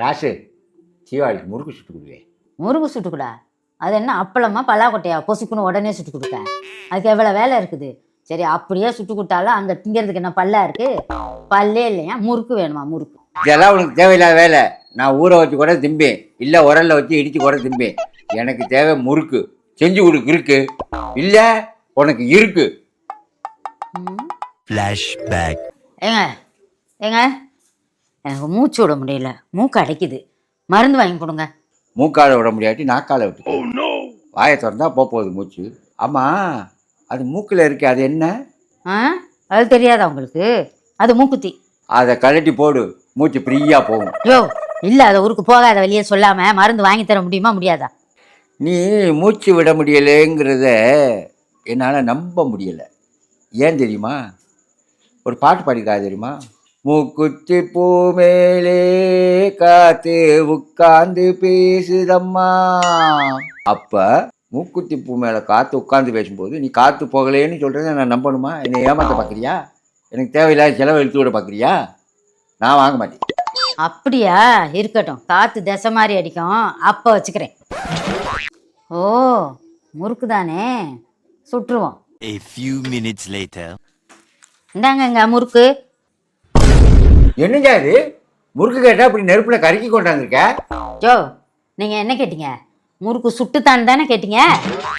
ராசு தீபாவளிக்கு முறுக்கு சுட்டு கொடுவேன். முறுக்கு சுட்டுக்கூடா? அது என்ன அப்பளமா பலாக்கொட்டையா பொசுக்குன்னு உடனே சுட்டு கொடுக்க? அதுக்கு எவ்வளோ வேலை இருக்குது. சரி அப்படியே சுட்டு கொடுத்தாலும் அங்கே திங்கிறதுக்கு என்ன பல்லா இருக்கு? பல்லே இல்லையா? முறுக்கு வேணுமா? முறுக்கு இதெல்லாம் உனக்கு தேவையில்லாத வேலை. நான் ஊற வச்சு கூட திம்பேன், இல்லை உரல்ல வச்சு இடிச்சு கூட திம்பேன். எனக்கு தேவை முறுக்கு. செஞ்சு கொடுக்கு இருக்கு இல்லை உனக்கு இருக்கு. ஃப்ளாஷ்பேக். ஏங்க ஏங்க, எனக்கு மூச்சு விட முடியல, மூக்கு அடைக்குது, மருந்து வாங்கி கொடுங்க. மூக்கால விட முடியாட்டி நாக்கால விட்டு வாயை திறந்தா போகுது மூச்சு. ஆமாம், அது மூக்கில் இருக்கு, அது என்ன? அது தெரியாதா உங்களுக்கு? அது மூக்குத்தி. அதை கழட்டி போடு, மூச்சு ஃப்ரீயாக போகும். யோ இல்லை, அதை ஊருக்கு போகாத வெளியே சொல்லாமல் மருந்து வாங்கி தர முடியுமா முடியாதா? நீ மூச்சு விட முடியலைங்கிறத என்னால் நம்ப முடியலை. ஏன் தெரியுமா? ஒரு பாட்டு பாடிக்காது தெரியுமா? மூக்குத்தி பூ மேலே காத்து உட்கார்ந்து பேசுதம்மா. அப்போ மூக்குத்தி பூ மேலே காற்று உட்காந்து பேசும்போது நீ காற்று போகலேன்னு சொல்கிறத நான் நம்பணுமா? என்னை ஏமாற்ற பார்க்குறியா? எனக்கு தேவையில்லாத செலவு இழுத்து விட பார்க்குறியா? நான் வாங்க மாட்டேன். அப்படியா? இருக்கட்டும், காற்று திசை மாதிரி அடிக்கும், அப்போ வச்சுக்கிறேன். ஓ முறுக்கு தானே, சுட்டுருவோம். A few minutes later. இந்தாங்க முறுக்கு. என்னங்க இது? முறுக்கு கேட்டால் அப்படி நெருப்பில் கருக்கி கொண்டாந்துருக்க. ஜோ நீங்கள் என்ன கேட்டீங்க? முறுக்கு சுட்டுத்தான் தானே கேட்டீங்க?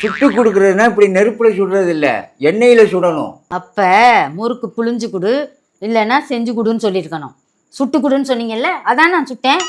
சுட்டு கொடுக்குறதுனா இப்படி நெருப்பில் சுடுறது இல்லை, எண்ணெயில் சுடணும். அப்போ முறுக்கு புளிஞ்சு கொடு இல்லைன்னா செஞ்சு கொடுன்னு சொல்லியிருக்கணும். சுட்டு கொடுன்னு சொன்னீங்கல்ல, அதான் நான் சுட்டேன்.